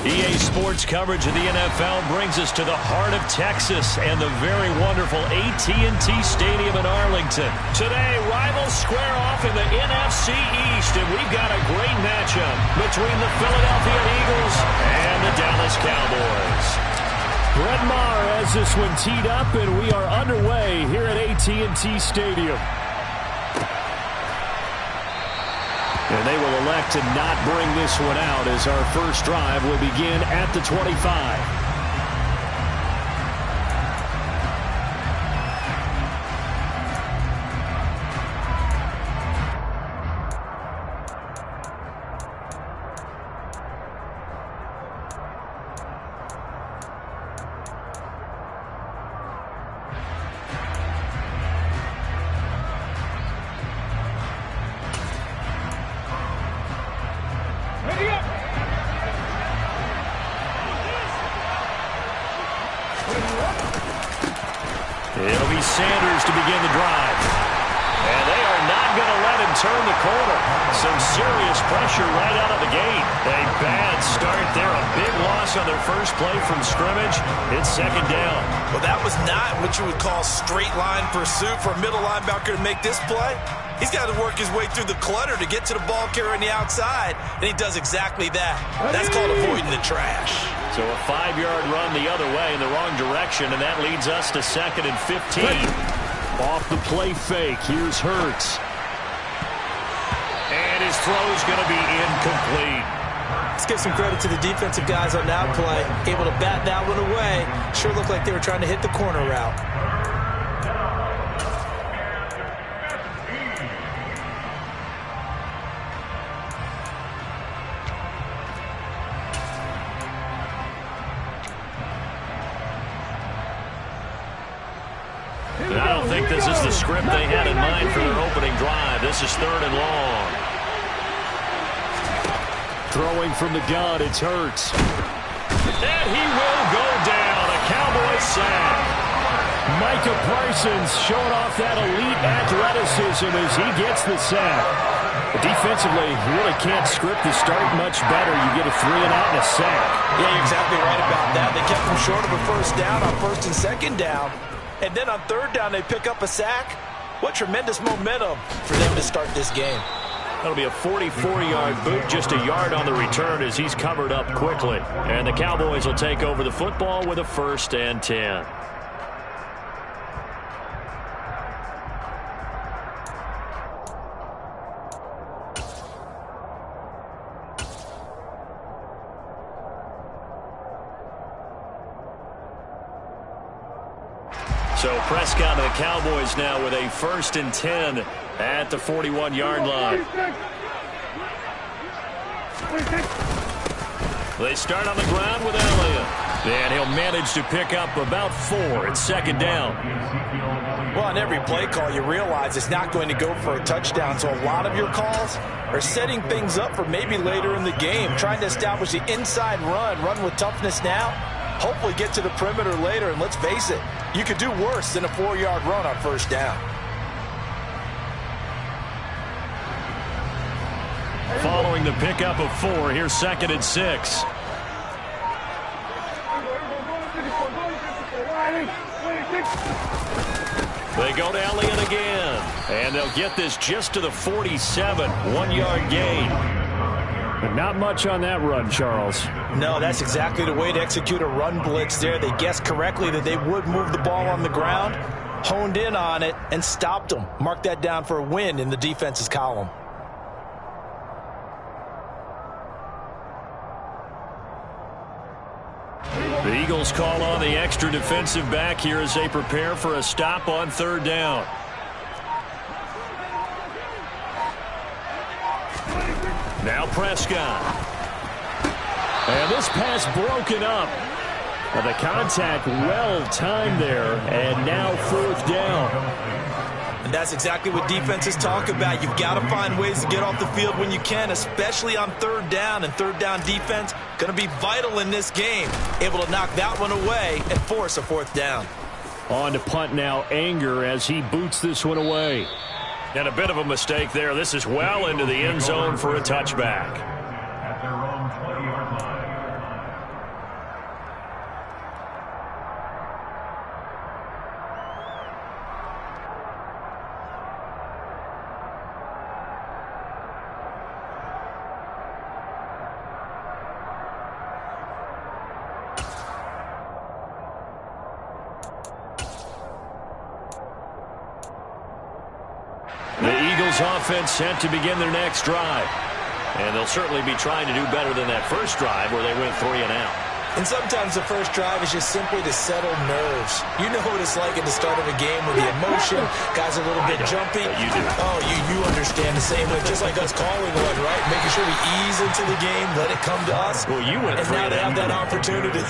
EA Sports coverage of the NFL brings us to the heart of Texas and the very wonderful AT&T Stadium in Arlington. Today, rivals square off in the NFC East, and we've got a great matchup between the Philadelphia Eagles and the Dallas Cowboys. Brett Maher has this one teed up, and we are underway here at AT&T Stadium. And they will elect to not bring this one out as our first drive will begin at the 25. It'll be Sanders to begin the drive. And they are not going to let him turn the corner. Some serious pressure right out of the gate. A bad start there. A big loss on their first play from scrimmage. It's second down. Well, that was not what you would call straight line pursuit for a middle linebacker to make this play. He's got to work his way through the clutter to get to the ball carrier on the outside, and he does exactly that. That's called avoiding the trash. So a 5-yard run the other way in the wrong direction, and that leads us to 2nd and 15. Off the play fake, here's Hurts. And his throw's going to be incomplete. Let's give some credit to the defensive guys on that play. Able to bat that one away. Sure looked like they were trying to hit the corner route. I don't think this is the script they had in mind for their opening drive. This is 3rd and long. Throwing from the gun, it's Hurts. And he will go down. A Cowboy sack. Micah Parsons showing off that elite athleticism as he gets the sack. Defensively, you really can't script the start much better. You get a 3-and-out and a sack. Yeah, you're exactly right about that. They kept him short of a first down on 1st and 2nd down. And then on 3rd down, they pick up a sack. What tremendous momentum for them to start this game. That'll be a 44-yard boot, just a yard on the return as he's covered up quickly. And the Cowboys will take over the football with a 1st and 10. So Prescott and the Cowboys now with a 1st and 10 at the 41-yard line. They start on the ground with Elliott. And he'll manage to pick up about 4. It's 2nd down. Well, on every play call, you realize it's not going to go for a touchdown. So a lot of your calls are setting things up for maybe later in the game, trying to establish the inside run with toughness now. Hopefully get to the perimeter later, and let's face it, you could do worse than a 4-yard run on 1st down. Following the pickup of 4, here's 2nd and 6. They go to Elliott again, and they'll get this just to the 47, 1-yard gain. But not much on that run, Charles. No, that's exactly the way to execute a run blitz there. They guessed correctly that they would move the ball on the ground, honed in on it, and stopped them. Mark that down for a win in the defense's column. The Eagles call on the extra defensive back here as they prepare for a stop on 3rd down. Now Prescott. And this pass broken up. Well, the contact well timed there, and now 4th down. And that's exactly what defenses talk about. You've got to find ways to get off the field when you can, especially on 3rd down. And 3rd down defense going to be vital in this game. Able to knock that one away and force a 4th down. On to punt now, Anger as he boots this one away. And a bit of a mistake there. This is well into the end zone for a touchback. The Eagles offense set to begin their next drive. And they'll certainly be trying to do better than that first drive where they went 3 and out. And sometimes the first drive is just simply to settle nerves. You know what it's like at the start of a game with the emotion. Guys are a little bit jumpy. You do. Oh, you understand the same way. Just like us calling one, right? Making sure we ease into the game, let it come to us. Well, you went 3 and now they have that opportunity.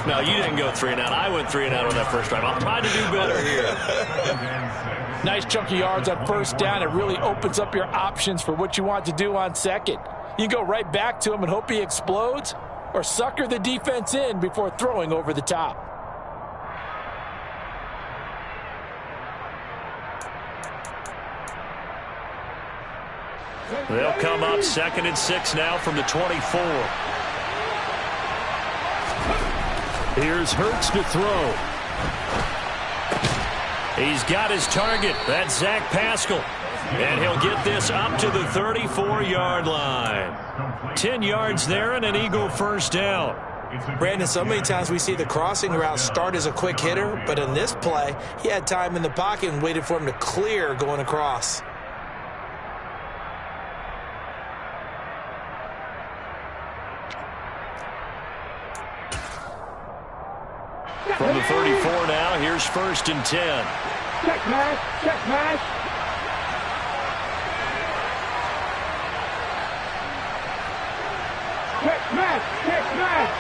No, you didn't go 3 and out. I went 3 and out on that first drive. I'm trying to do better here. Nice chunky yards on first down. It really opens up your options for what you want to do on second. You go right back to him and hope he explodes, or sucker the defense in before throwing over the top. They'll come up 2nd and 6 now from the 24. Here's Hurts to throw. He's got his target. That's Zach Pascal. And he'll get this up to the 34-yard line. 10 yards there and an Eagle first down. Brandon, so many times we see the crossing route start as a quick hitter, but in this play, he had time in the pocket and waited for him to clear going across. From the 34 now, here's 1st and 10. Check pass, check pass. Check pass, check pass.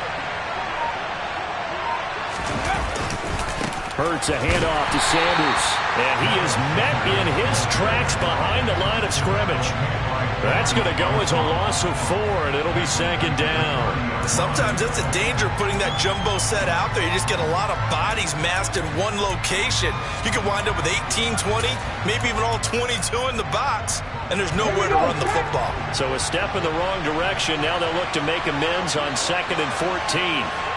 Hurts a handoff to Sanders. And he is met in his tracks behind the line of scrimmage. That's going to go as a loss of 4, and it'll be 2nd down. Sometimes that's a danger putting that jumbo set out there. You just get a lot of bodies massed in one location. You could wind up with 18, 20, maybe even all 22 in the box, and there's nowhere to run the football. So a step in the wrong direction. Now they'll look to make amends on 2nd and 14.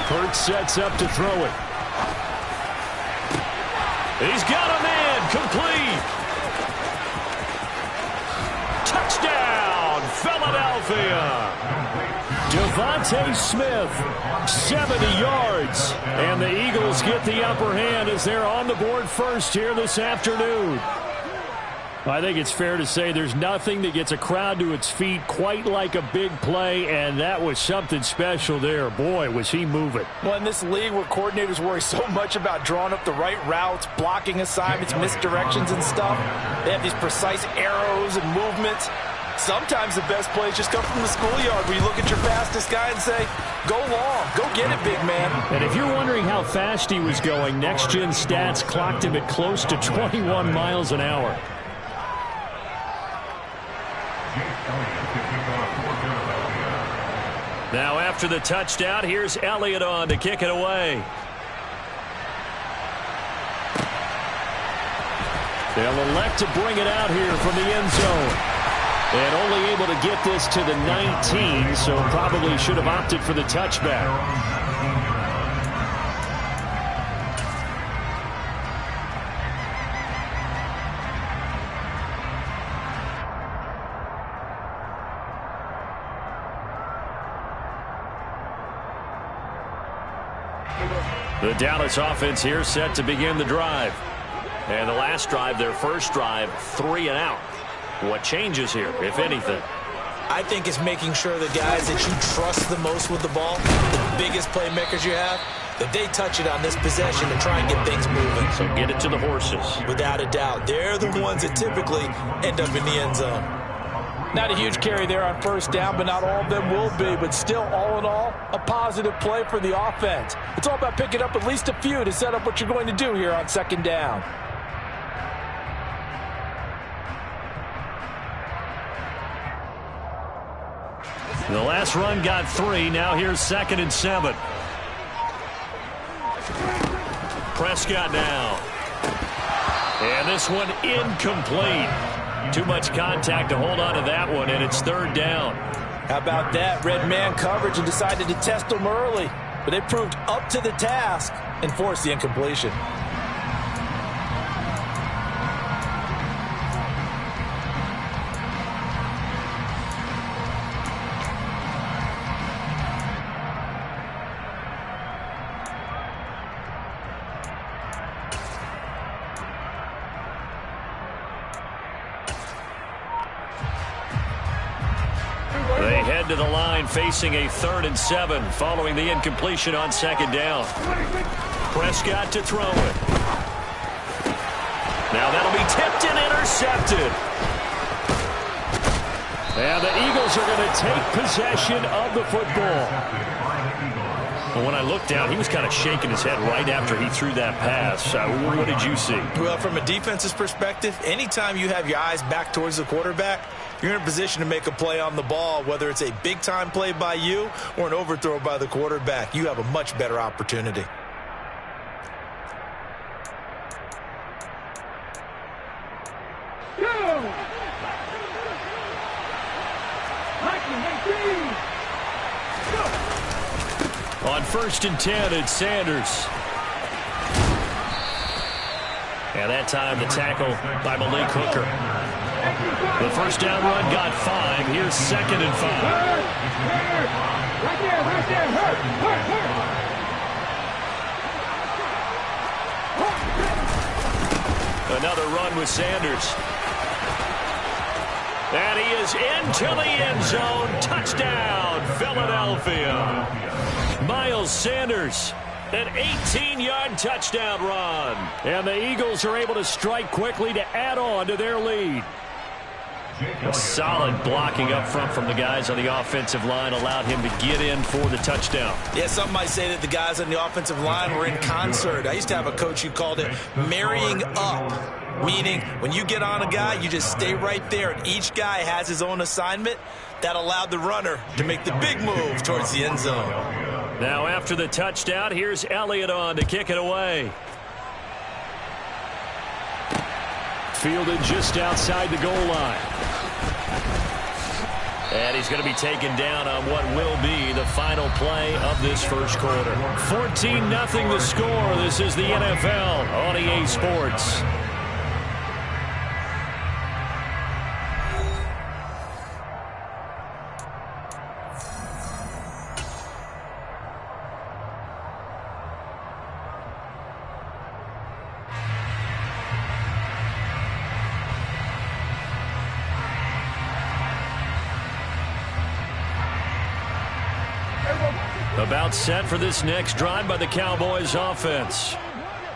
Hurts sets up to throw it. He's got a man, complete. Touchdown, Philadelphia. Devontae Smith, 70 yards. And the Eagles get the upper hand as they're on the board first here this afternoon. I think it's fair to say there's nothing that gets a crowd to its feet quite like a big play, and that was something special there. Boy, was he moving. Well, in this league where coordinators worry so much about drawing up the right routes, blocking assignments, misdirections and stuff, they have these precise arrows and movements. Sometimes the best plays just come from the schoolyard where you look at your fastest guy and say, go long, go get it, big man. And if you're wondering how fast he was going, Next Gen Stats clocked him at close to 21 miles an hour. Now after the touchdown, here's Elliott on to kick it away. They'll elect to bring it out here from the end zone. And only able to get this to the 19, so probably should have opted for the touchback. The Dallas offense here set to begin the drive. And the last drive, their first drive, 3 and out. What changes here, if anything? I think it's making sure the guys that you trust the most with the ball, the biggest playmakers you have, that they touch it on this possession to try and get things moving. So get it to the horses. Without a doubt. They're the ones that typically end up in the end zone. Not a huge carry there on first down, but not all of them will be. But still, all in all, a positive play for the offense. It's all about picking up at least a few to set up what you're going to do here on 2nd down. The last run got 3. Now here's 2nd and 7. Prescott now. And this one incomplete. Too much contact to hold on to that one, and it's 3rd down. How about that? Red man coverage and decided to test them early. But they proved up to the task and forced the incompletion. They head to the line facing a 3rd and 7 following the incompletion on 2nd down. Prescott to throw it. Now that'll be tipped and intercepted. And the Eagles are going to take possession of the football. Well, when I looked down, he was kind of shaking his head right after he threw that pass. What did you see? Well, from a defense's perspective, anytime you have your eyes back towards the quarterback, you're in a position to make a play on the ball, whether it's a big-time play by you or an overthrow by the quarterback. You have a much better opportunity. On 1st and 10, it's Sanders. And that time the tackle by Malik Hooker. The 1st down run got 5. Here's 2nd and 5. Right there, Another run with Sanders. And he is into the end zone. Touchdown, Philadelphia. Miles Sanders, an 18-yard touchdown run. And the Eagles are able to strike quickly to add on to their lead. A solid blocking up front from the guys on the offensive line allowed him to get in for the touchdown. Yeah, some might say that the guys on the offensive line were in concert. I used to have a coach who called it marrying up, meaning when you get on a guy, you just stay right there, and each guy has his own assignment. That allowed the runner to make the big move towards the end zone. Now after the touchdown, here's Elliott on to kick it away. Fielded just outside the goal line. And he's going to be taken down on what will be the final play of this first quarter. 14-0 the score. This is the NFL on EA Sports. About set for this next drive by the Cowboys offense.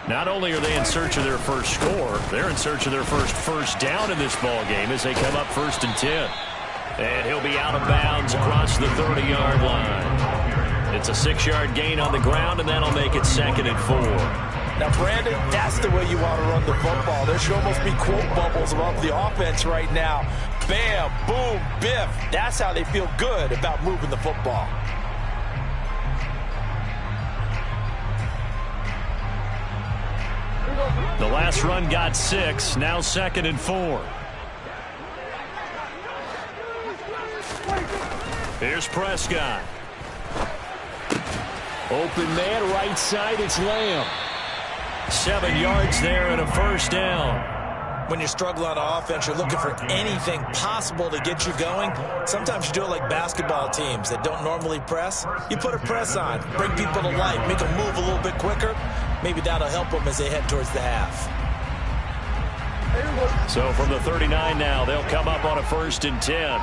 Not only are they in search of their first score, they're in search of their first down in this ball game as they come up 1st and 10. And he'll be out of bounds across the 30-yard line. It's a 6-yard gain on the ground, and that'll make it 2nd and 4. Now, Brandon, that's the way you want to run the football. There should almost be quote bubbles above the offense right now. Bam, boom, biff. That's how they feel good about moving the football. The last run got 6. Now 2nd and 4. Here's Prescott. Open man right side. It's Lamb. 7 yards there and a 1st down. When you struggle on offense, you're looking for anything possible to get you going. Sometimes you do it like basketball teams that don't normally press. You put a press on, bring people to life, make them move a little bit quicker. Maybe that'll help them as they head towards the half. So from the 39 now, they'll come up on a 1st and 10.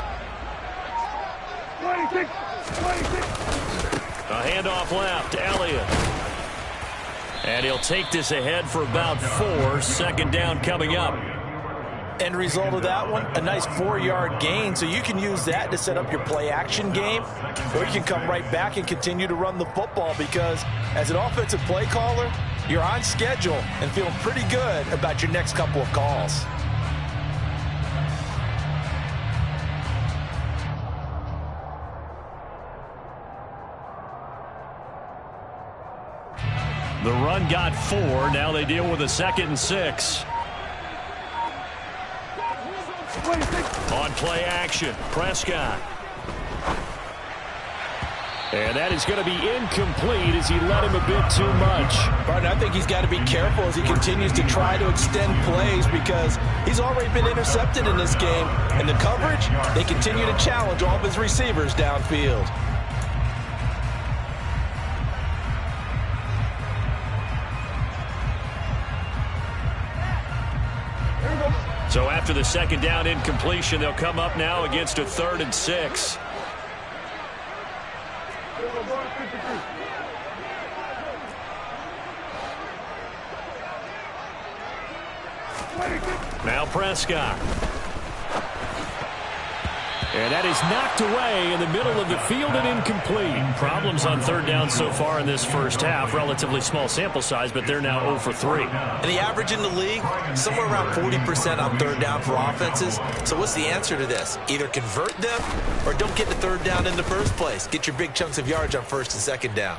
26. A handoff left, Elliott. And he'll take this ahead for about 4. 2nd down coming up. End result of that one, a nice 4-yard gain. So you can use that to set up your play-action game, or you can come right back and continue to run the football because as an offensive play caller, you're on schedule and feeling pretty good about your next couple of calls. The run got 4. Now they deal with a 2nd and 6. On play action, Prescott. And that is going to be incomplete as he led him a bit too much. Barton, I think he's got to be careful as he continues to try to extend plays because he's already been intercepted in this game. And the coverage, they continue to challenge all of his receivers downfield. So after the 2nd down incompletion, they'll come up now against a 3rd and 6. Now Prescott. And that is knocked away in the middle of the field and incomplete. Problems on third down so far in this first half. Relatively small sample size, but they're now 0 for 3. And the average in the league, somewhere around 40% on third down for offenses. So what's the answer to this? Either convert them or don't get the third down in the first place. Get your big chunks of yards on first and second down.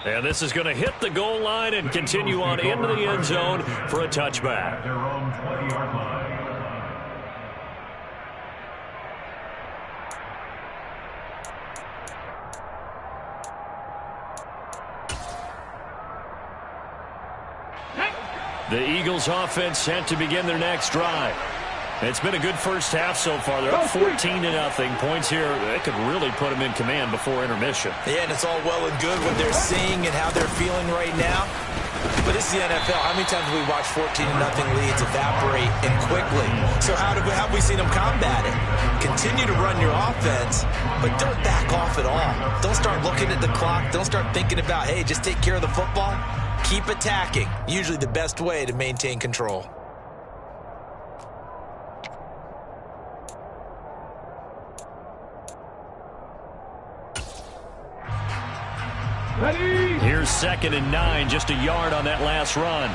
And this is going to hit the goal line and continue on into the end zone for a touchback. Their own 20-yard line. The Eagles offense set to begin their next drive. It's been a good first half so far. They're up 14-0. Points here, they could really put them in command before intermission. Yeah, and it's all well and good what they're seeing and how they're feeling right now. But it's the NFL. How many times have we watched 14-0 leads evaporate and quickly? So how have we seen them combat it? Continue to run your offense, but don't back off at all. Don't start looking at the clock. Don't start thinking about, hey, just take care of the football. Keep attacking. Usually the best way to maintain control. Ready? Here's 2nd and 9, just a yard on that last run.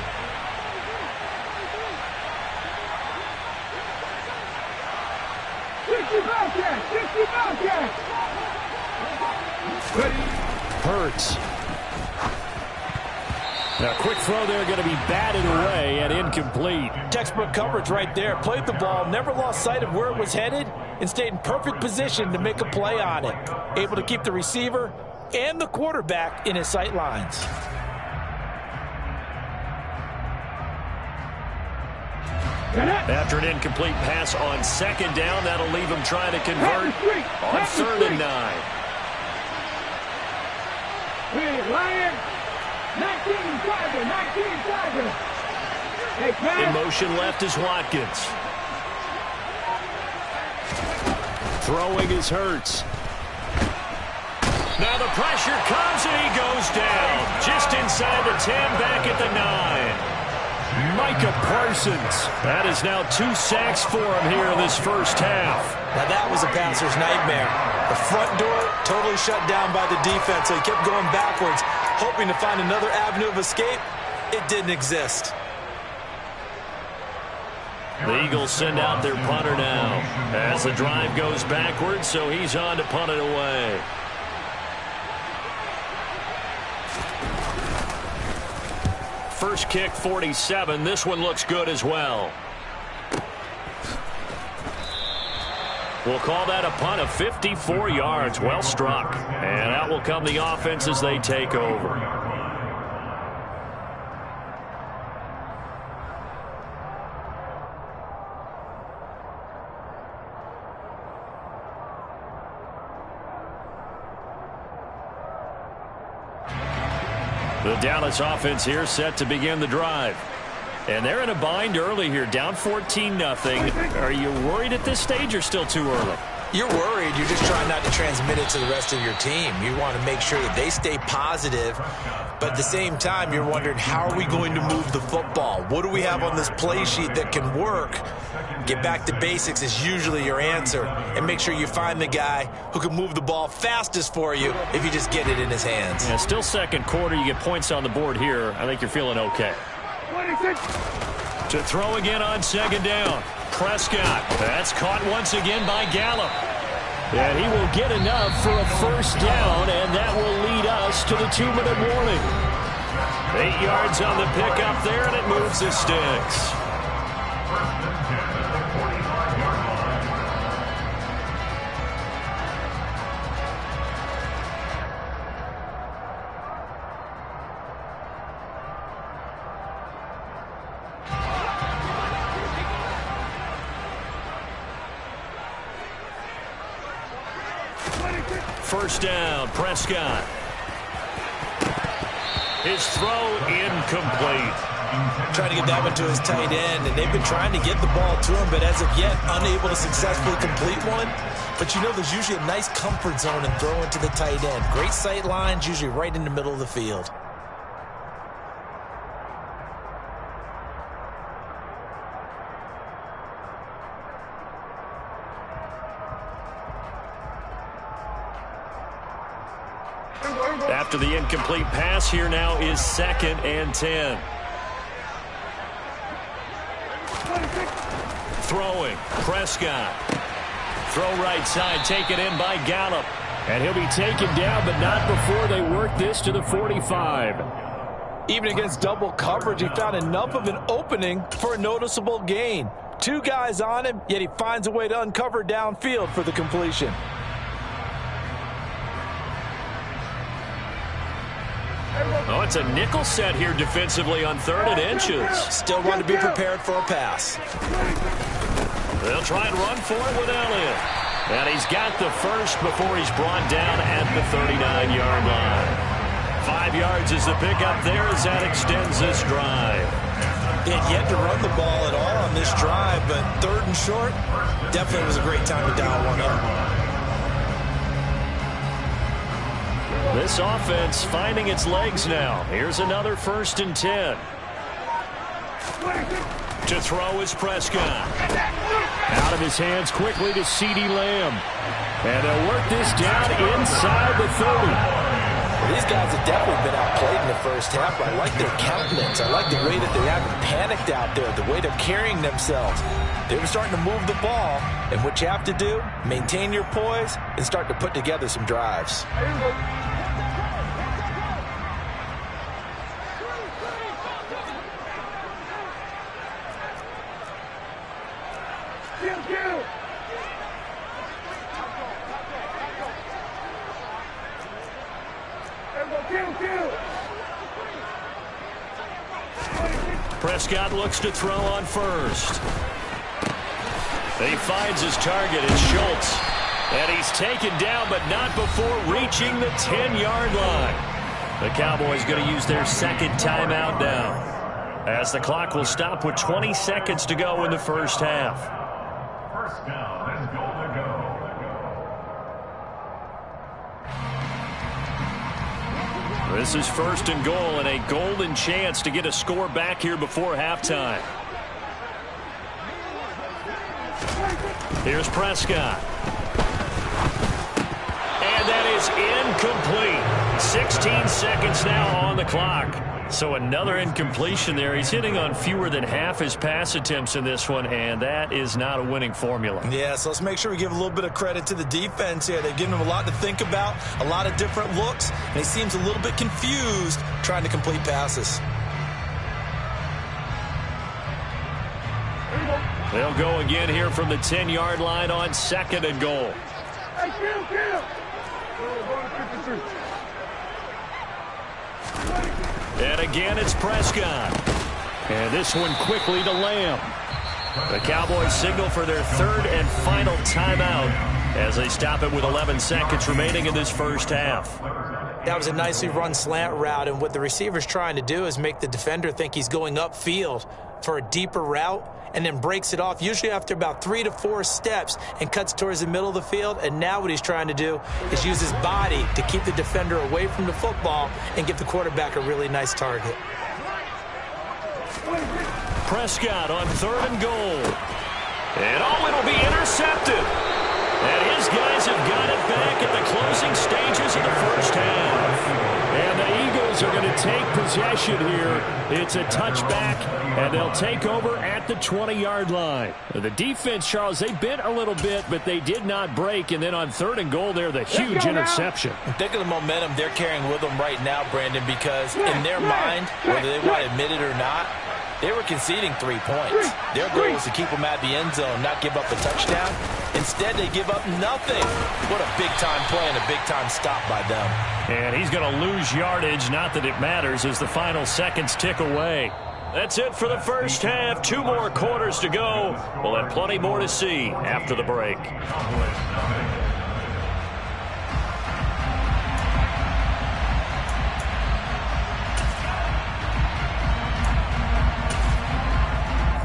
Hurts. Now, quick throw there, going to be batted away and incomplete. Textbook coverage right there. Played the ball, never lost sight of where it was headed, and stayed in perfect position to make a play on it. Able to keep the receiver and the quarterback in his sight lines. After an incomplete pass on 2nd down, that'll leave him trying to convert on 3rd and 9. Lion. 19 Tiger. In motion left is Watkins. Throwing is Hurts. Now the pressure comes and he goes down. Just inside the 10, back at the 9. Micah Parsons. That is now 2 sacks for him here in this first half. Now that was a passer's nightmare. The front door totally shut down by the defense, so he kept going backwards, hoping to find another avenue of escape. It didn't exist. The Eagles send out their punter now as the drive goes backwards, so he's on to punt it away. First kick, 47. This one looks good as well. We'll call that a punt of 54 yards. Well struck. And out will come the offense as they take over. The Dallas offense here set to begin the drive. And they're in a bind early here, down 14-0. Are you worried at this stage or still too early? You're worried. You're just trying not to transmit it to the rest of your team. You want to make sure that they stay positive. But at the same time, you're wondering, how are we going to move the football? What do we have on this play sheet that can work? Get back to basics is usually your answer. And make sure you find the guy who can move the ball fastest for you if you just get it in his hands. Yeah, still second quarter. You get points on the board here. I think you're feeling okay. 26. To throw again on 2nd down. Prescott. That's caught once again by Gallup. And he will get enough for a first down, and that will lead us to the 2-minute warning. 8 yards on the pickup there, and it moves the sticks. First down, Prescott. His throw incomplete. Trying to get that one to his tight end, and they've been trying to get the ball to him, but as of yet, unable to successfully complete one. But you know there's usually a nice comfort zone in throwing to the tight end. Great sight lines, usually right in the middle of the field. After the incomplete pass, here now is 2nd and 10. Throwing, Prescott. Throw right side, taken in by Gallup. And he'll be taken down, but not before they work this to the 45. Even against double coverage, he found enough of an opening for a noticeable gain. 2 guys on him, yet he finds a way to uncover downfield for the completion. Oh, it's a nickel set here defensively on 3rd and inches. Still want to be prepared for a pass. They'll try and run for it with Elliott. And he's got the first before he's brought down at the 39-yard line. 5 yards is the pickup there as that extends this drive. He had yet to run the ball at all on this drive, but 3rd and short, definitely was a great time to dial one up. This offense finding its legs now. Here's another 1st and 10. To throw is Prescott. Out of his hands quickly to CeeDee Lamb. And they'll work this down inside the 30. Well, these guys have definitely been outplayed in the first half. I like their countenance. I like the way that they haven't panicked out there, the way they're carrying themselves. They were starting to move the ball, and what you have to do, maintain your poise and start to put together some drives. Prescott looks to throw on 1st. He finds his target. It's Schultz. And he's taken down, but not before reaching the 10-yard line. The Cowboys going to use their 2nd timeout now, as the clock will stop with 20 seconds to go in the first half. First down and goal to go. This is 1st and goal and a golden chance to get a score back here before halftime. Here's Prescott. And that is incomplete. 16 seconds now on the clock. So another incompletion there. He's hitting on fewer than half his pass attempts in this one, and that is not a winning formula. Yeah, so let's make sure we give a little bit of credit to the defense here. They've given him a lot to think about, a lot of different looks, and he seems a little bit confused trying to complete passes. They'll go again here from the 10-yard line on 2nd and goal. And again, it's Prescott. And this one quickly to Lamb. The Cowboys signal for their 3rd and final timeout as they stop it with 11 seconds remaining in this first half. That was a nicely run slant route, and what the receiver's trying to do is make the defender think he's going upfield for a deeper route, and then breaks it off, usually after about 3 to 4 steps, and cuts towards the middle of the field. And now what he's trying to do is use his body to keep the defender away from the football and give the quarterback a really nice target. Prescott on 3rd and goal. And it'll be intercepted. And his guys have got it back at the closing stages of the first half. And the Eagles are going to take possession here. It's a touchback, and they'll take over at the 20-yard line. The defense, Charles, they bent a little bit, but they did not break. And then on 3rd and goal there, the huge interception. Think of the momentum they're carrying with them right now, Brandon, because in their mind, whether they want to admit it or not, they were conceding 3 points. Their goal was to keep them at the end zone, not give up a touchdown. Instead, they give up nothing. What a big-time play and a big-time stop by them. And he's going to lose yardage, not that it matters, as the final seconds tick away. That's it for the first half. 2 more quarters to go. We'll have plenty more to see after the break.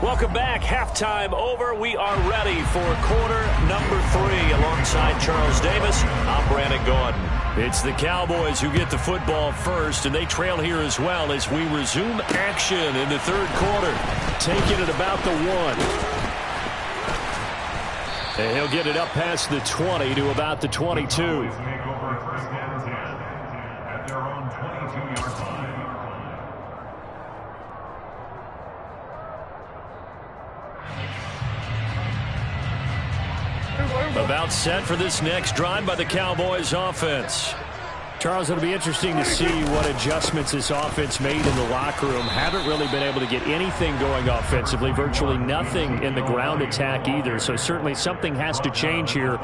Welcome back. Halftime over. We are ready for quarter number 3. Alongside Charles Davis, I'm Brandon Gordon. It's the Cowboys who get the football first, and they trail here as well as we resume action in the third quarter. Taking it about the 1. And he'll get it up past the 20 to about the 22. About set for this next drive by the Cowboys offense. Charles, it'll be interesting to see what adjustments this offense made in the locker room. Haven't really been able to get anything going offensively, virtually nothing in the ground attack either. So certainly something has to change here.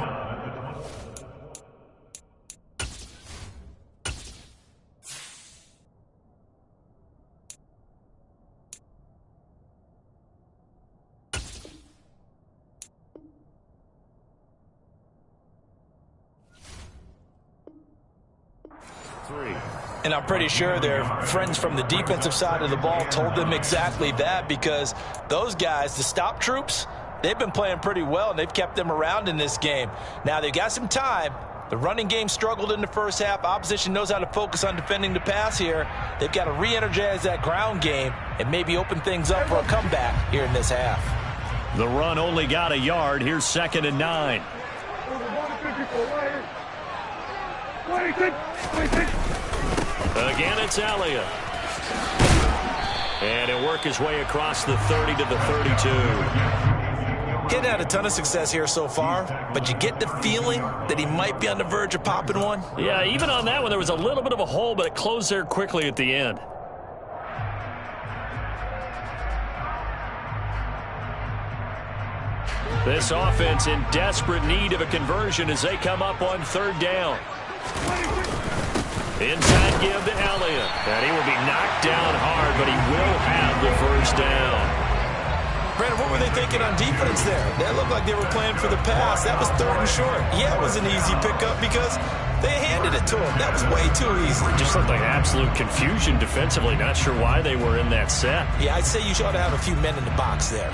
And I'm pretty sure their friends from the defensive side of the ball told them exactly that, because those guys, the stop troops, they've been playing pretty well, and they've kept them around in this game. Now, they've got some time. The running game struggled in the first half. Opposition knows how to focus on defending the pass here. They've got to re-energize that ground game and maybe open things up for a comeback here in this half. The run only got a yard. Here's 2nd and 9. Again, it's Elliott. And he'll work his way across the 30 to the 32. Getting had a ton of success here so far, but you get the feeling that he might be on the verge of popping one. Yeah, even on that one, there was a little bit of a hole, but it closed there quickly at the end. This offense in desperate need of a conversion as they come up on 3rd down. Inside give to Elliott. And he will be knocked down hard, but he will have the 1st down. Brandon, what were they thinking on defense there? That looked like they were playing for the pass. That was 3rd and short. Yeah, it was an easy pickup because they handed it to him. That was way too easy. Just looked like absolute confusion defensively. Not sure why they were in that set. Yeah, I'd say you ought to have a few men in the box there.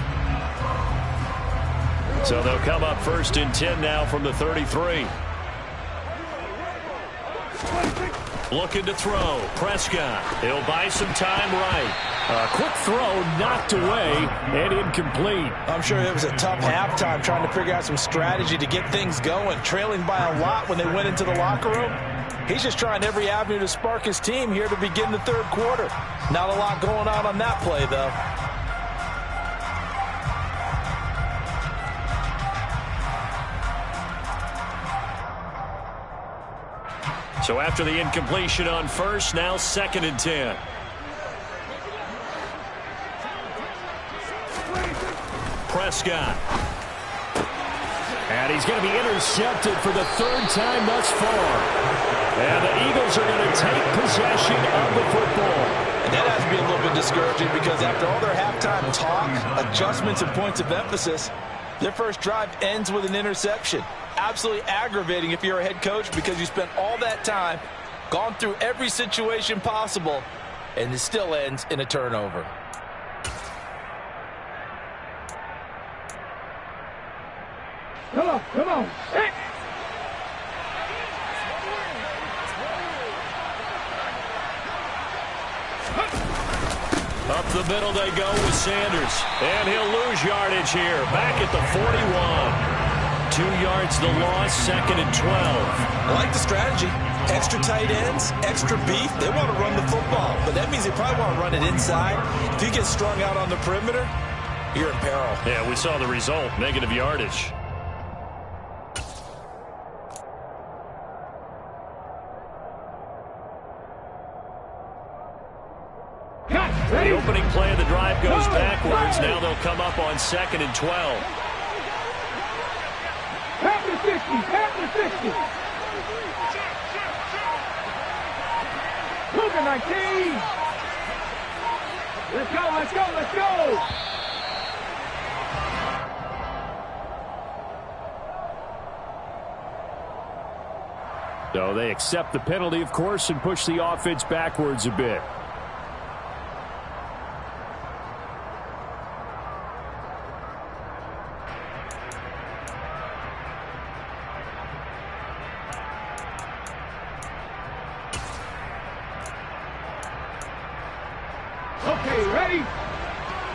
So they'll come up 1st and 10 now from the 33. Looking to throw. Prescott. He'll buy some time right. A quick throw knocked away and incomplete. I'm sure it was a tough halftime trying to figure out some strategy to get things going. Trailing by a lot when they went into the locker room. He's just trying every avenue to spark his team here to begin the 3rd quarter. Not a lot going on that play, though. So after the incompletion on 1st, now 2nd and 10. Prescott. And he's going to be intercepted for the 3rd time thus far. And the Eagles are going to take possession of the football. And that has to be a little bit discouraging because after all their halftime talk, adjustments, and points of emphasis, their first drive ends with an interception. Absolutely aggravating if you're a head coach because you spent all that time, gone through every situation possible, and it still ends in a turnover. Come on. Hey. Up the middle they go with Sanders. And he'll lose yardage here. Back at the 41. 2 yards the loss, 2nd and 12. I like the strategy. Extra tight ends, extra beef. They want to run the football, but that means they probably want to run it inside. If you get strung out on the perimeter, you're in peril. Yeah, we saw the result, negative yardage. The opening play of the drive goes backwards. Now they'll come up on 2nd and 12. Half the 50, half the 50. Moving 19. Let's go. So they accept the penalty, of course, and push the offense backwards a bit. Okay, ready?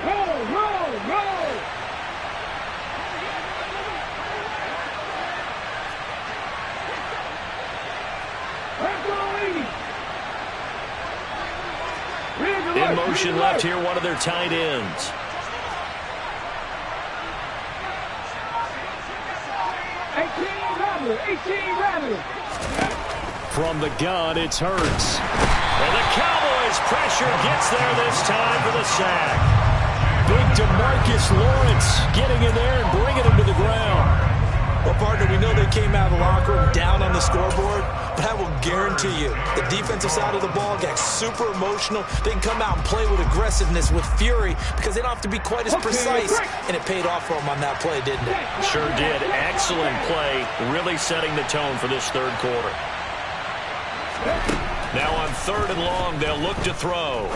Roll, roll, roll. In motion left here, one of their tight ends. From the gun, it's Hurts. And the Cowboys pressure gets there this time for the sack. Big DeMarcus Lawrence getting in there and bringing him to the ground. Well, partner, we know they came out of the locker room down on the scoreboard, but I will guarantee you the defensive side of the ball gets super emotional. They can come out and play with aggressiveness, with fury, because they don't have to be quite as precise, and it paid off for them on that play, didn't it? Sure did. Excellent play, really setting the tone for this third quarter. Now on 3rd and long, they'll look to throw.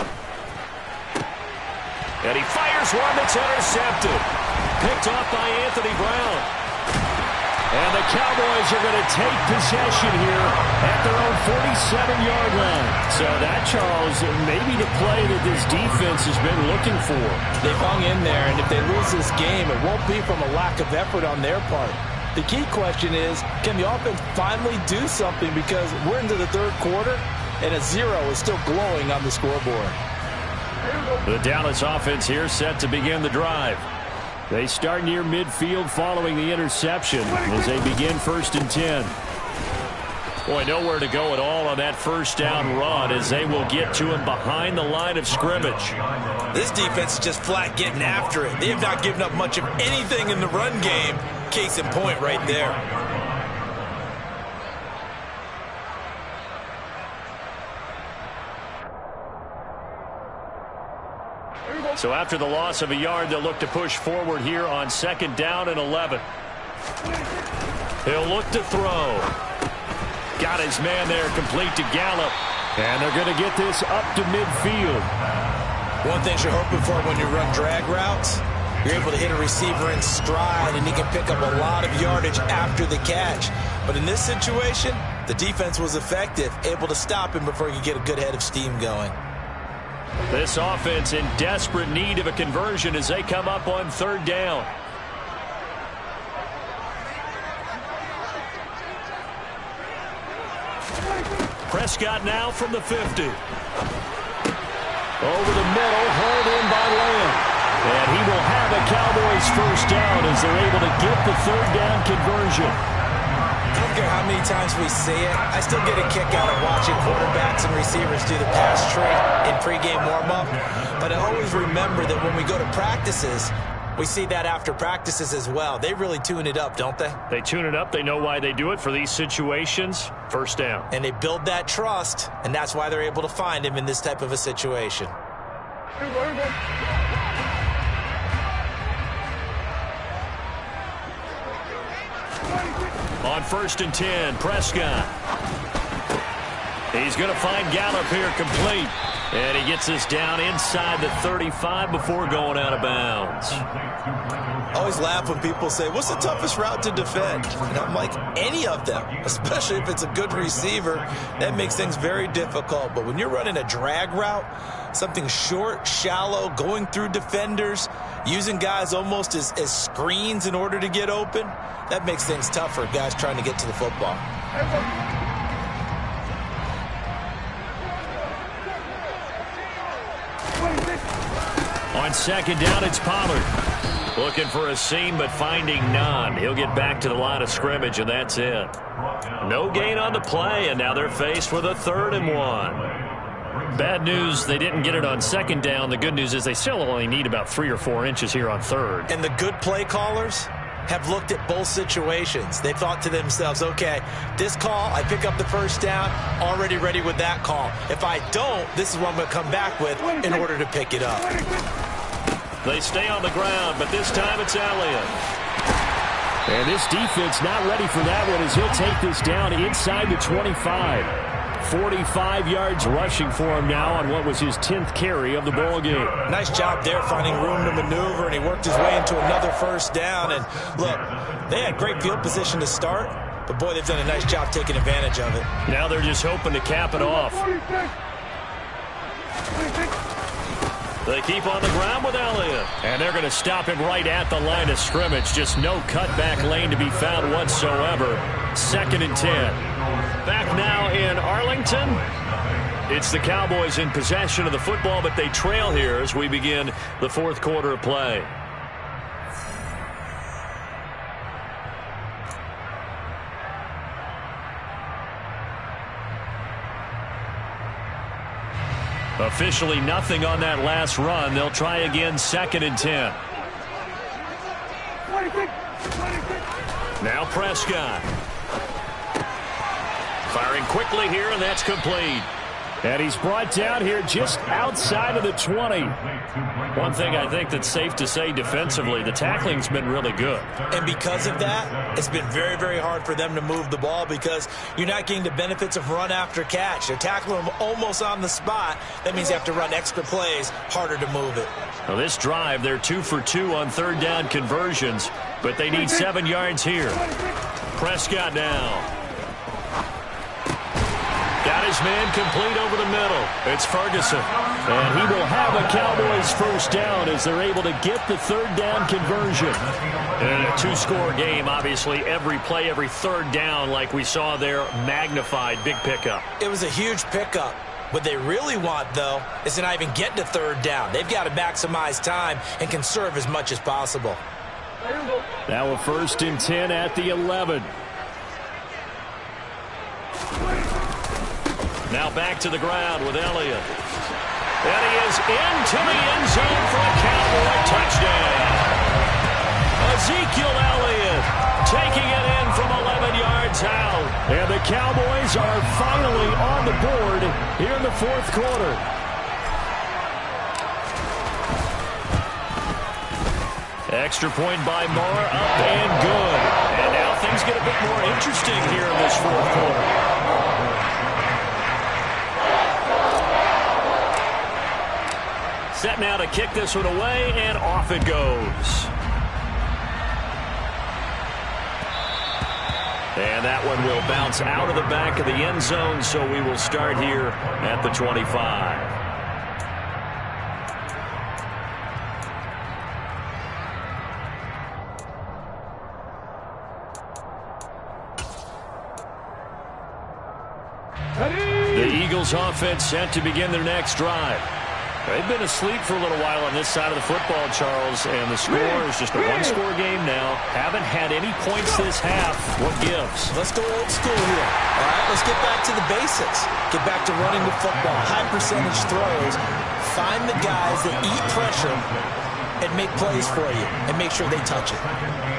And he fires one that's intercepted. Picked off by Anthony Brown. And the Cowboys are going to take possession here at their own 47-yard line. So that, Charles, maybe the play that this defense has been looking for. They've hung in there, and if they lose this game, it won't be from a lack of effort on their part. The key question is, can the offense finally do something? Because we're into the third quarter, and a 0 is still glowing on the scoreboard. The Dallas offense here set to begin the drive. They start near midfield following the interception as they begin 1st and 10. Boy, nowhere to go at all on that first down run as they will get to him behind the line of scrimmage. This defense is just flat getting after it. They have not given up much of anything in the run game. Case in point right there. So after the loss of a yard, they'll look to push forward here on 2nd down and 11. He'll look to throw. Got his man there, complete to Gallup. And they're going to get this up to midfield. One thing you're hoping for when you run drag routes, you're able to hit a receiver in stride, and he can pick up a lot of yardage after the catch. But in this situation, the defense was effective, able to stop him before he could get a good head of steam going. This offense in desperate need of a conversion as they come up on 3rd down. Prescott now from the 50. Over the middle, hauled in by Lamb. And he will have a Cowboys first down as they're able to get the 3rd down conversion. I don't care how many times we say it, I still get a kick out of watching quarterbacks and receivers do the pass tree in pregame warm-up. But I always remember that when we go to practices, we see that after practices as well. They really tune it up, don't they? They tune it up. They know why they do it for these situations. First down. And they build that trust, and that's why they're able to find him in this type of a situation. On 1st and 10, Prescott. He's going to find Gallup here complete. And he gets us down inside the 35 before going out of bounds. I always laugh when people say, what's the toughest route to defend? And I'm like, any of them, especially if it's a good receiver. That makes things very difficult. But when you're running a drag route, something short, shallow, going through defenders, using guys almost as screens in order to get open, that makes things tough for guys trying to get to the football. On 2nd down, it's Pollard. Looking for a seam, but finding none. He'll get back to the line of scrimmage, and that's it. No gain on the play, and now they're faced with a 3rd and 1. Bad news, they didn't get it on 2nd down. The good news is they still only need about 3 or 4 inches here on 3rd. And the good play callers have looked at both situations. They thought to themselves, okay, this call, I pick up the first down, already ready with that call. If I don't, this is what I'm going to come back with in order to pick it up. They stay on the ground, but this time it's Elliott. And this defense not ready for that one as he'll take this down inside the 25. 45 yards rushing for him now on what was his 10th carry of the ball game. Nice job there finding room to maneuver, and he worked his way into another first down. And look, they had great field position to start, but boy, they've done a nice job taking advantage of it. Now they're just hoping to cap it off. They keep on the ground with Elliott. And they're going to stop him right at the line of scrimmage. Just no cutback lane to be found whatsoever. 2nd and 10. Back now in Arlington. It's the Cowboys in possession of the football, but they trail here as we begin the 4th quarter of play. Officially nothing on that last run. They'll try again, 2nd and 10. Now Prescott. Firing quickly here, and that's complete. And he's brought down here just outside of the 20. One thing I think that's safe to say defensively, the tackling's been really good. And because of that, it's been very, very hard for them to move the ball because you're not getting the benefits of run after catch. They're tackling them almost on the spot. That means you have to run extra plays, harder to move it. Well, this drive, they're 2 for 2 on 3rd down conversions, but they need 7 yards here. Prescott now. Got his man complete over the middle. It's Ferguson. And he will have a Cowboys 1st down as they're able to get the 3rd down conversion. And a 2-score game, obviously. Every play, every 3rd down, like we saw there, magnified. Big pickup. It was a huge pickup. What they really want, though, is to not even get to 3rd down. They've got to maximize time and conserve as much as possible. Now a 1st and 10 at the 11. Now back to the ground with Elliott. And he is into the end zone for a Cowboy touchdown. Ezekiel Elliott taking it in from 11 yards out. And the Cowboys are finally on the board here in the 4th quarter. Extra point by Moore, up and good. And now things get a bit more interesting here in this 4th quarter. Set now to kick this one away, and off it goes. And that one will bounce out of the back of the end zone, so we will start here at the 25. The Eagles offense set to begin their next drive. They've been asleep for a little while on this side of the football, Charles, and the score is just a 1-score game now. Haven't had any points this half. What gives? Let's go old school here. All right, let's get back to the basics. Get back to running the football, high percentage throws. Find the guys that eat pressure and make plays for you and make sure they touch it.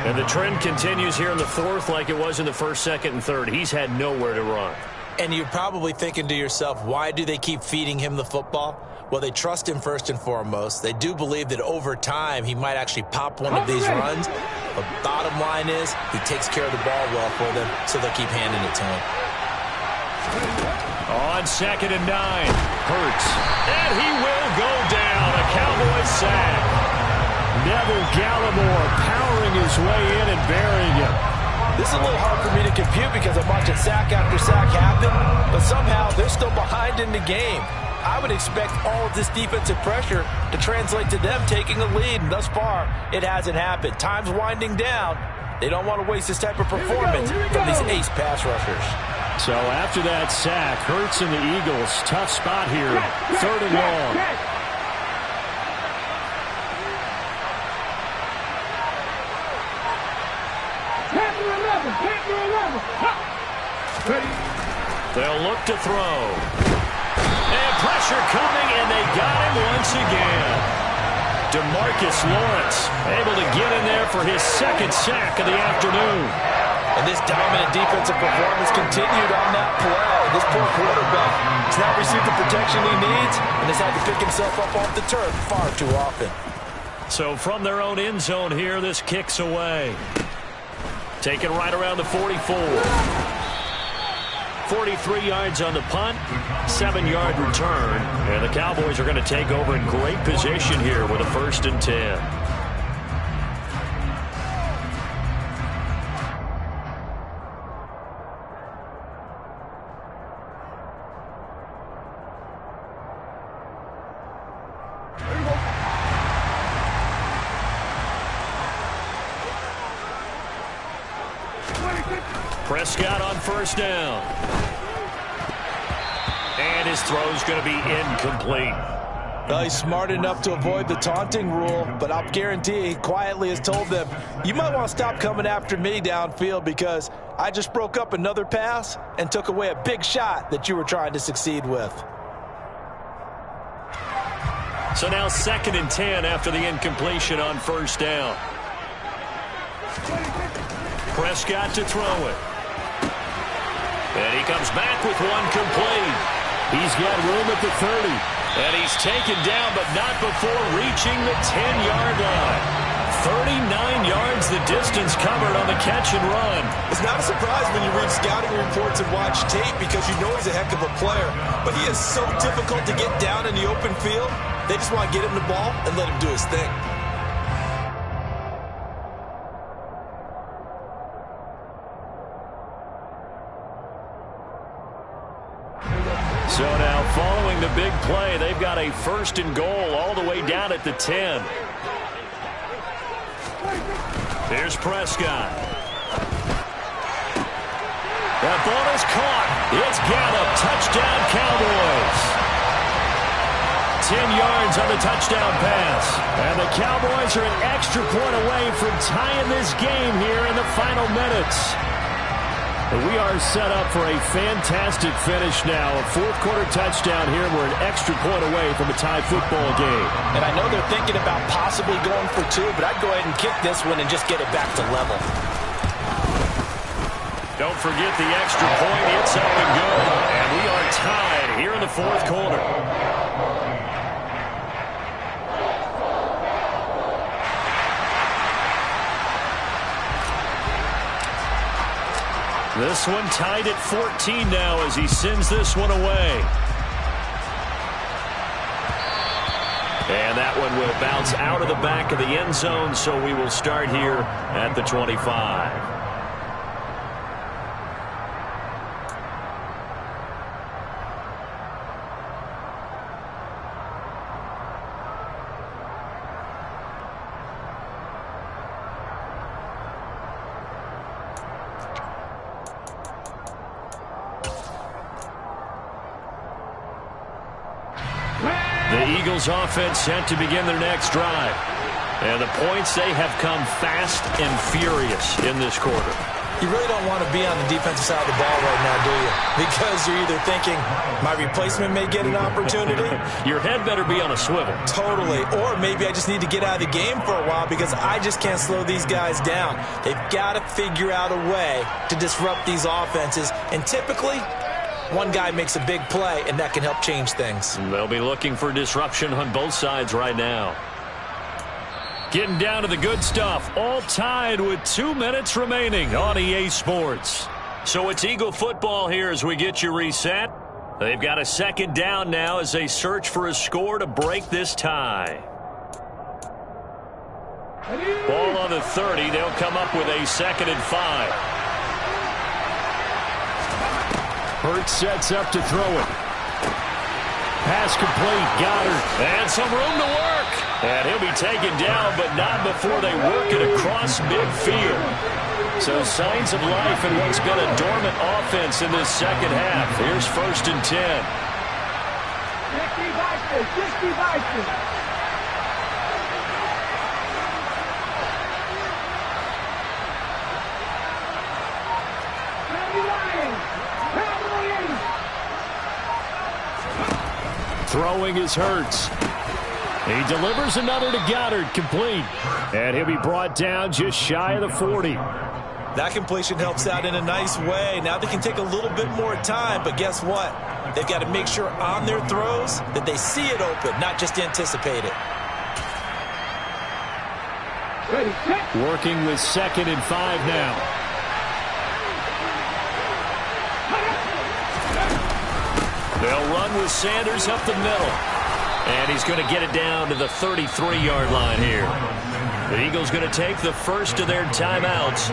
And the trend continues here in the 4th like it was in the 1st, 2nd, and 3rd. He's had nowhere to run. And you're probably thinking to yourself, why do they keep feeding him the football? Well, they trust him first and foremost. They do believe that over time he might actually pop one of these runs. But bottom line is he takes care of the ball well for them, so they'll keep handing it to him. On 2nd and 9, Hurts. And he will go down. A Cowboys sack. Neville Gallimore powering his way in and burying him. This is a little hard for me to compute because I'm watching sack after sack happen, but somehow they're still behind in the game. I would expect all of this defensive pressure to translate to them taking a lead, and thus far, it hasn't happened. Time's winding down. They don't want to waste this type of performance from these ace pass rushers. So after that sack, Hurts and the Eagles, tough spot here, 3rd and long. They'll look to throw. And pressure coming, and they got him once again. DeMarcus Lawrence able to get in there for his 2nd sack of the afternoon. And this dominant defensive performance continued on that play. This poor quarterback has not received the protection he needs and has had to pick himself up off the turf far too often. So from their own end zone here, this kicks away. Taken right around the 44. 43 yards on the punt, 7-yard return, and the Cowboys are going to take over in great position here with a 1st and 10. Prescott on first down. And his throw's going to be incomplete. Well, he's smart enough to avoid the taunting rule, but I'll guarantee he quietly has told them, you might want to stop coming after me downfield because I just broke up another pass and took away a big shot that you were trying to succeed with. So now 2nd and 10 after the incompletion on first down. Prescott to throw it. And he comes back with one complete. He's got room at the 30. And he's taken down, but not before reaching the 10-yard line. 39 yards the distance covered on the catch and run. It's not a surprise when you read scouting reports and watch tape because you know he's a heck of a player. But he is so difficult to get down in the open field. They just want to get him the ball and let him do his thing. So now, following the big play, they've got a 1st and goal all the way down at the 10. Here's Prescott. That ball is caught. It's Gallup. Touchdown, Cowboys. 10 yards on the touchdown pass. And the Cowboys are an extra point away from tying this game here in the final minutes. We are set up for a fantastic finish now. A 4th-quarter touchdown here. We're an extra point away from a tied football game. And I know they're thinking about possibly going for 2, but I'd go ahead and kick this one and just get it back to level. Don't forget the extra point. It's up and good. And we are tied here in the 4th quarter. This one tied at 14 now as he sends this one away. And that one will bounce out of the back of the end zone, so we will start here at the 25. The Eagles offense set to begin their next drive. And the points, they have come fast and furious in this quarter. You really don't want to be on the defensive side of the ball right now, do you? Because you're either thinking, my replacement may get an opportunity. Your head better be on a swivel. Totally. Or maybe I just need to get out of the game for a while because I just can't slow these guys down. They've got to figure out a way to disrupt these offenses. And typically, one guy makes a big play, and that can help change things. They'll be looking for disruption on both sides right now. Getting down to the good stuff. All tied with 2 minutes remaining on EA Sports. So it's Eagle football here as we get you reset. They've got a 2nd down now as they search for a score to break this tie. Ball on the 30. They'll come up with a 2nd and 5. Hurts sets up to throw it. Pass complete. Goddard. And some room to work. And he'll be taken down, but not before they work it across midfield. So signs of life in what's been a dormant offense in this 2nd half. Here's 1st and 10. 60-60. Throwing is Hurts. He delivers another to Goddard, complete. And he'll be brought down just shy of the 40. That completion helps out in a nice way. Now they can take a little bit more time, but guess what? They've got to make sure on their throws that they see it open, not just anticipate it. Working with 2nd and 5 now. They'll run with Sanders up the middle. And he's going to get it down to the 33-yard line here. The Eagles going to take the first of their timeouts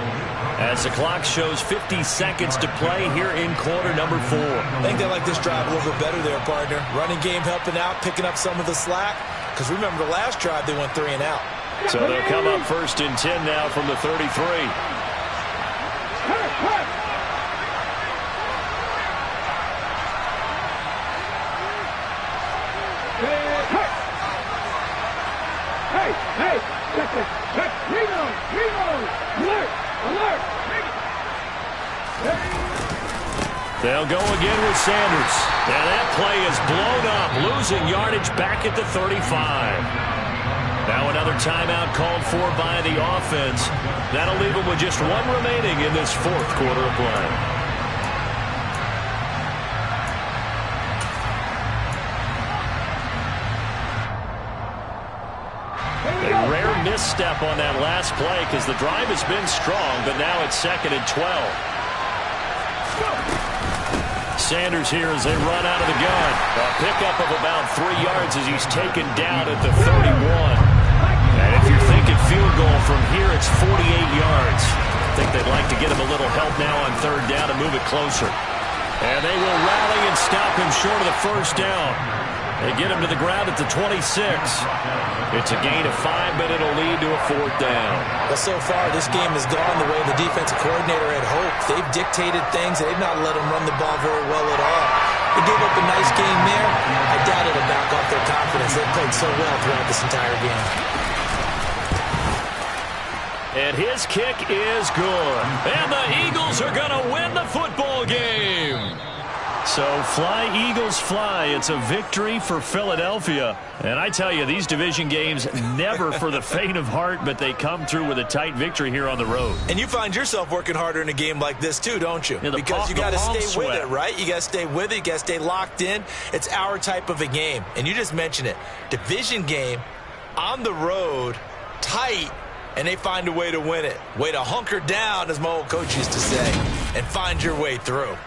as the clock shows 50 seconds to play here in quarter number 4. I think they like this drive a little bit better there, partner. Running game helping out, picking up some of the slack. Because remember, the last drive they went 3 and out. So they'll come up 1st and 10 now from the 33. They'll go again with Sanders. And that play is blown up, losing yardage back at the 35. Now another timeout called for by the offense. That'll leave them with just one remaining in this fourth quarter of play. A rare misstep on that last play because the drive has been strong, but now it's 2nd and 12. Sanders here as they run out of the gun. A pickup of about 3 yards as he's taken down at the 31. And if you're thinking field goal from here, it's 48 yards. I think they'd like to get him a little help now on 3rd down to move it closer. And they will rally and stop him short of the 1st down. They get him to the ground at the 26. It's a gain of 5, but it'll lead to a 4th down. Well, so far, this game has gone the way the defensive coordinator had hoped. They've dictated things. They've not let him run the ball very well at all. They gave up a nice game there. I doubt it'll back off their confidence. They've played so well throughout this entire game. And his kick is good. And the Eagles are going to win the football game. So fly, Eagles, fly. It's a victory for Philadelphia. And I tell you, these division games, never for the faint of heart, but they come through with a tight victory here on the road. And you find yourself working harder in a game like this, too, don't you? Yeah, because you got to stay sweat. with it, right? You got to stay with it. You got to stay locked in. It's our type of a game. And you just mentioned it. Division game, on the road, tight, and they find a way to win it. Way to hunker down, as my old coach used to say, and find your way through.